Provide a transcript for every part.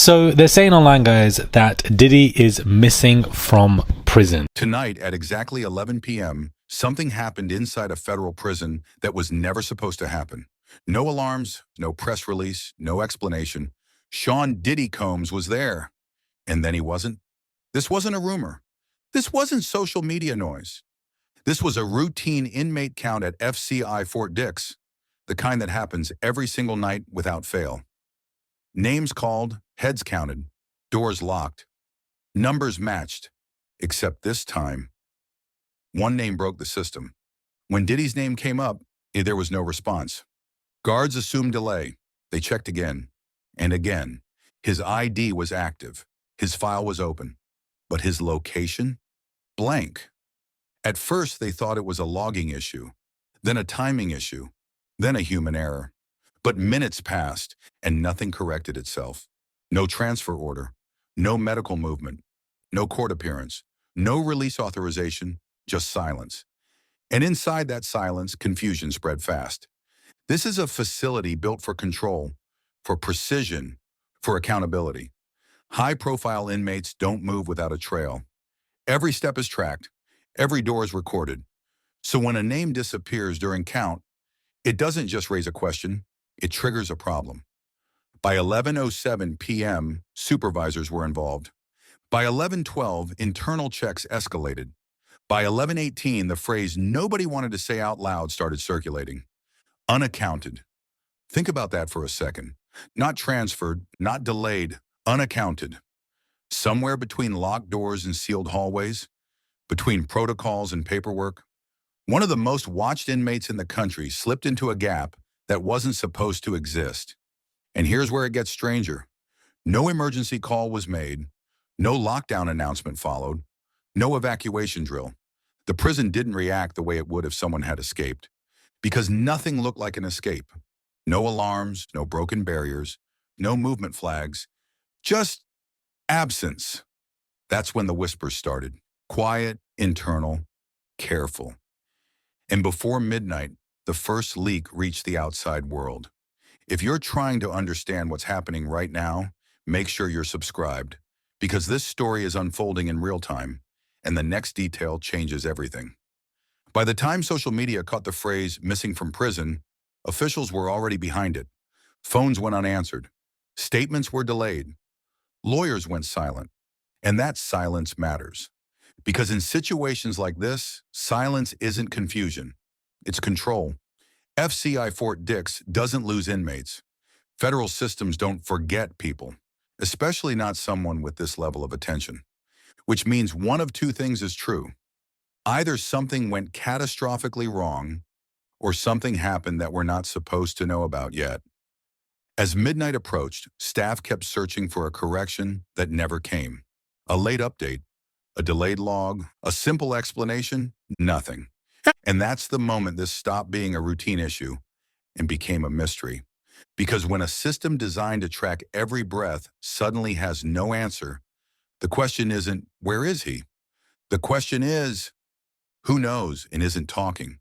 So they're saying online, guys, that Diddy is missing from prison. Tonight at exactly 11 p.m., something happened inside a federal prison that was never supposed to happen. No alarms, no press release, no explanation. Sean Diddy Combs was there. And then he wasn't. This wasn't a rumor. This wasn't social media noise. This was a routine inmate count at FCI Fort Dix, the kind that happens every single night without fail. Names called, heads counted, doors locked, numbers matched, except this time, one name broke the system. When Diddy's name came up, there was no response. Guards assumed delay. They checked again and again. His ID was active. His file was open. But his location? Blank. At first, they thought it was a logging issue, then a timing issue, then a human error. But minutes passed, and nothing corrected itself. No transfer order, no medical movement, no court appearance, no release authorization, just silence. And inside that silence, confusion spread fast. This is a facility built for control, for precision, for accountability. High-profile inmates don't move without a trail. Every step is tracked. Every door is recorded. So when a name disappears during count, it doesn't just raise a question, it triggers a problem. By 11:07 p.m., supervisors were involved. By 11:12, internal checks escalated. By 11:18, the phrase nobody wanted to say out loud started circulating. Unaccounted. Think about that for a second. Not transferred, not delayed, unaccounted. Somewhere between locked doors and sealed hallways, between protocols and paperwork, one of the most watched inmates in the country slipped into a gap that wasn't supposed to exist. And here's where it gets stranger. No emergency call was made. No lockdown announcement followed. No evacuation drill. The prison didn't react the way it would if someone had escaped, because nothing looked like an escape. No alarms, no broken barriers, no movement flags, just absence. That's when the whispers started. Quiet, internal, careful. And before midnight, the first leak reached the outside world. If you're trying to understand what's happening right now, make sure you're subscribed, because this story is unfolding in real time, and the next detail changes everything. By the time social media caught the phrase missing from prison, officials were already behind it. Phones went unanswered. Statements were delayed. Lawyers went silent. And that silence matters. Because in situations like this, silence isn't confusion. It's control. FCI Fort Dix doesn't lose inmates. Federal systems don't forget people, especially not someone with this level of attention. Which means one of two things is true. Either something went catastrophically wrong, or something happened that we're not supposed to know about yet. As midnight approached, staff kept searching for a correction that never came. A late update, a delayed log, a simple explanation, nothing. And that's the moment this stopped being a routine issue and became a mystery. Because when a system designed to track every breath suddenly has no answer, the question isn't, where is he? The question is, who knows and isn't talking?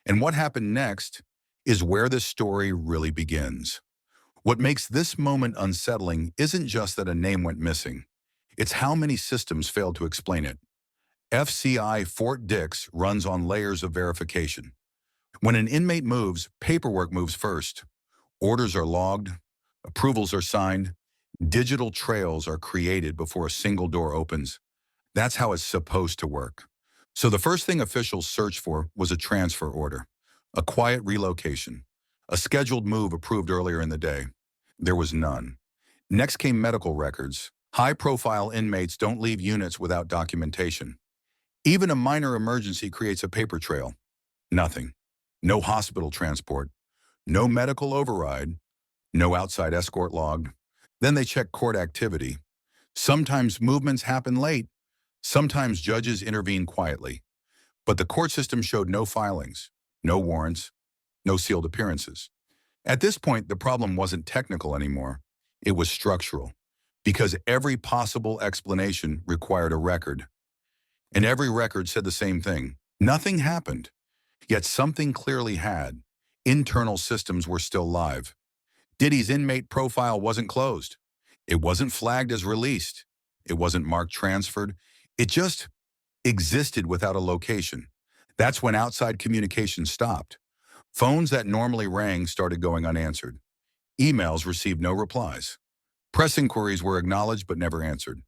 And what happened next is where the story really begins. What makes this moment unsettling isn't just that a name went missing. It's how many systems failed to explain it. FCI Fort Dix runs on layers of verification. When an inmate moves, paperwork moves first. Orders are logged, approvals are signed, digital trails are created before a single door opens. That's how it's supposed to work. So the first thing officials searched for was a transfer order, a quiet relocation, a scheduled move approved earlier in the day. There was none. Next came medical records. High-profile inmates don't leave units without documentation. Even a minor emergency creates a paper trail. Nothing. No hospital transport. No medical override. No outside escort logged. Then they check court activity. Sometimes movements happen late. Sometimes judges intervene quietly. But the court system showed no filings, no warrants, no sealed appearances. At this point, the problem wasn't technical anymore. It was structural, because every possible explanation required a record. And every record said the same thing. Nothing happened. Yet something clearly had. Internal systems were still live. Diddy's inmate profile wasn't closed. It wasn't flagged as released. It wasn't marked transferred. It just existed without a location. That's when outside communication stopped. Phones that normally rang started going unanswered. Emails received no replies. Press inquiries were acknowledged but never answered.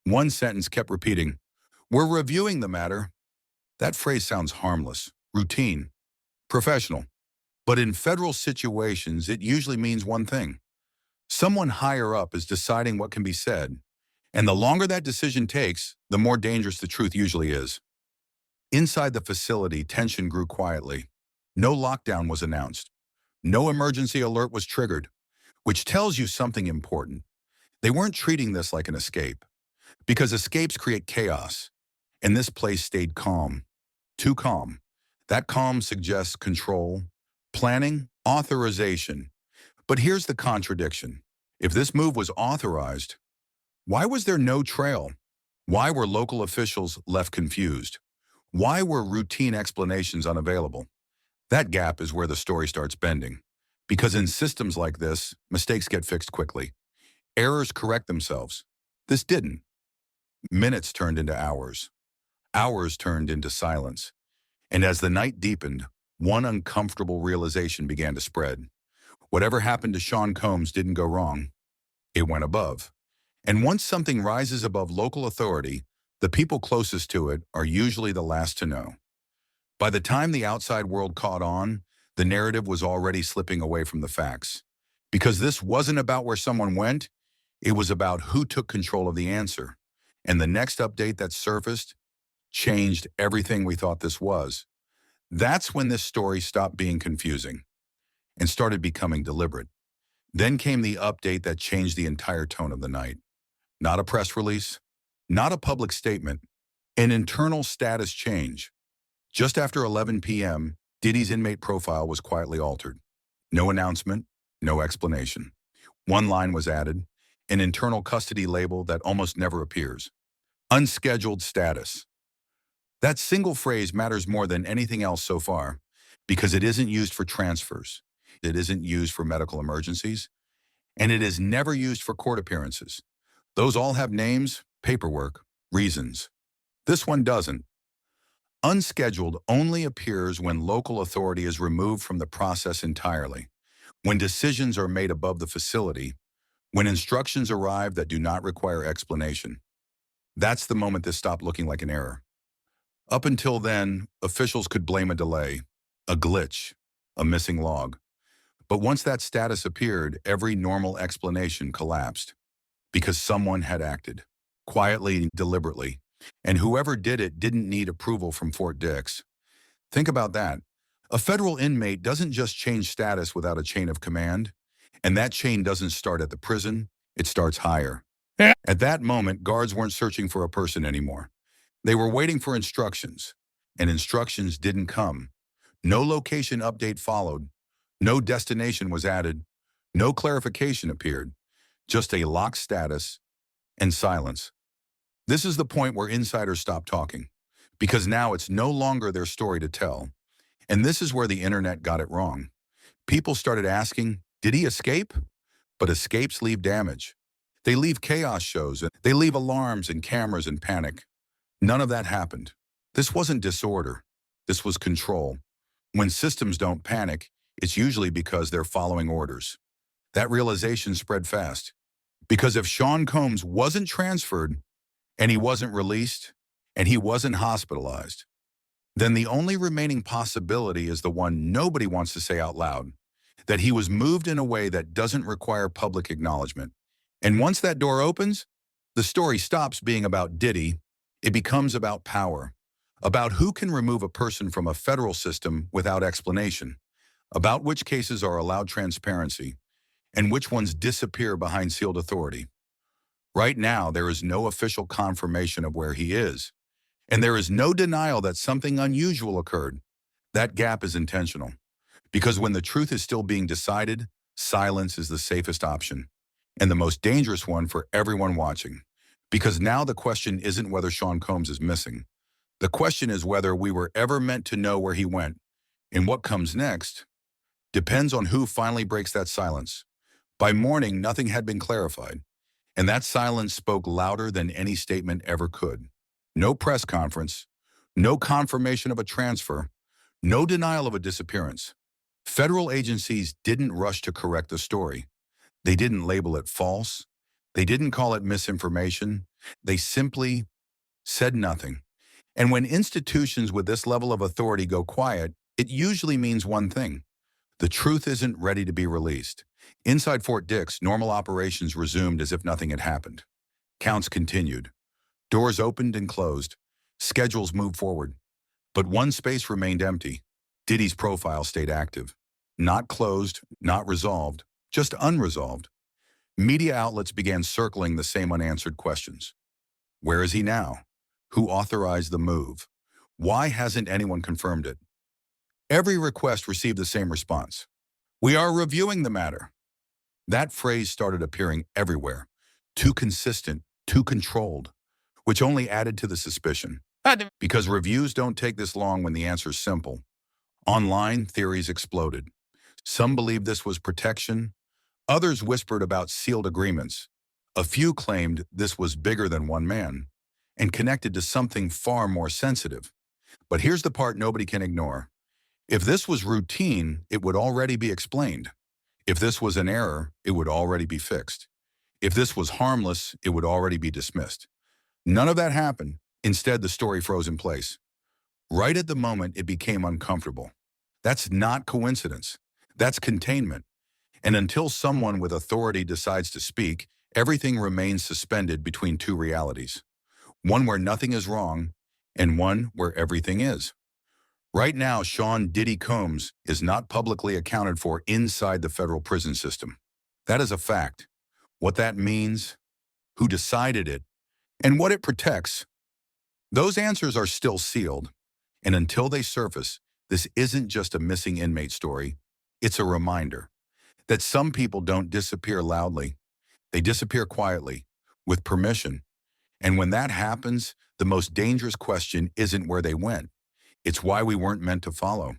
One sentence kept repeating, "We're reviewing the matter." That phrase sounds harmless, routine, professional. But in federal situations, it usually means one thing. Someone higher up is deciding what can be said, and the longer that decision takes, the more dangerous the truth usually is. Inside the facility, tension grew quietly. No lockdown was announced. No emergency alert was triggered, which tells you something important. They weren't treating this like an escape, because escapes create chaos, and this place stayed calm. Too calm. That calm suggests control, planning, authorization. But here's the contradiction. If this move was authorized, why was there no trail? Why were local officials left confused? Why were routine explanations unavailable? That gap is where the story starts bending. Because in systems like this, mistakes get fixed quickly. Errors correct themselves. This didn't. Minutes turned into hours. Hours turned into silence. And as the night deepened, one uncomfortable realization began to spread. Whatever happened to Sean Combs didn't go wrong. It went above. And once something rises above local authority, the people closest to it are usually the last to know. By the time the outside world caught on, the narrative was already slipping away from the facts. Because this wasn't about where someone went, it was about who took control of the answer. And the next update that surfaced changed everything we thought this was. That's when this story stopped being confusing and started becoming deliberate. Then came the update that changed the entire tone of the night. Not a press release, not a public statement, an internal status change. Just after 11 p.m., Diddy's inmate profile was quietly altered. No announcement, no explanation. One line was added, an internal custody label that almost never appears. Unscheduled status. That single phrase matters more than anything else so far because it isn't used for transfers. It isn't used for medical emergencies, and it is never used for court appearances. Those all have names, paperwork, reasons. This one doesn't. Unscheduled only appears when local authority is removed from the process entirely, when decisions are made above the facility, when instructions arrive that do not require explanation. That's the moment this stopped looking like an error. Up until then, officials could blame a delay, a glitch, a missing log. But once that status appeared, every normal explanation collapsed because someone had acted, quietly, deliberately, and whoever did it didn't need approval from Fort Dix. Think about that. A federal inmate doesn't just change status without a chain of command, and that chain doesn't start at the prison, it starts higher. At that moment, guards weren't searching for a person anymore. They were waiting for instructions, and instructions didn't come. No location update followed. No destination was added. No clarification appeared. Just a locked status and silence. This is the point where insiders stop talking, because now it's no longer their story to tell. And this is where the internet got it wrong. People started asking, did he escape? But escapes leave damage. They leave chaos shows, and they leave alarms and cameras and panic. None of that happened. This wasn't disorder. This was control. When systems don't panic, it's usually because they're following orders. That realization spread fast. Because if Sean Combs wasn't transferred, and he wasn't released, and he wasn't hospitalized, then the only remaining possibility is the one nobody wants to say out loud, that he was moved in a way that doesn't require public acknowledgement. And once that door opens, the story stops being about Diddy. It becomes about power, about who can remove a person from a federal system without explanation, about which cases are allowed transparency, and which ones disappear behind sealed authority. Right now, there is no official confirmation of where he is, and there is no denial that something unusual occurred. That gap is intentional, because when the truth is still being decided, silence is the safest option, and the most dangerous one for everyone watching. Because now the question isn't whether Sean Combs is missing. The question is whether we were ever meant to know where he went. And what comes next depends on who finally breaks that silence. By morning, nothing had been clarified. And that silence spoke louder than any statement ever could. No press conference, no confirmation of a transfer, no denial of a disappearance. Federal agencies didn't rush to correct the story. They didn't label it false. They didn't call it misinformation. They simply said nothing. And when institutions with this level of authority go quiet, it usually means one thing: the truth isn't ready to be released. Inside Fort Dix, normal operations resumed as if nothing had happened. Counts continued. Doors opened and closed. Schedules moved forward. But one space remained empty. Diddy's profile stayed active. Not closed, not resolved, just unresolved. Media outlets began circling the same unanswered questions. Where is he now? Who authorized the move? Why hasn't anyone confirmed it? Every request received the same response: "We are reviewing the matter." That phrase started appearing everywhere. Too consistent, too controlled, which only added to the suspicion. Because reviews don't take this long when the answer's simple. Online, theories exploded. Some believed this was protection. Others whispered about sealed agreements. A few claimed this was bigger than one man and connected to something far more sensitive. But here's the part nobody can ignore. If this was routine, it would already be explained. If this was an error, it would already be fixed. If this was harmless, it would already be dismissed. None of that happened. Instead, the story froze in place. Right at the moment it became uncomfortable. That's not coincidence. That's containment. And until someone with authority decides to speak, everything remains suspended between two realities. One where nothing is wrong, and one where everything is. Right now, Sean Diddy Combs is not publicly accounted for inside the federal prison system. That is a fact. What that means, who decided it, and what it protects, those answers are still sealed. And until they surface, this isn't just a missing inmate story. It's a reminder that some people don't disappear loudly. They disappear quietly, with permission. And when that happens, the most dangerous question isn't where they went. It's why we weren't meant to follow.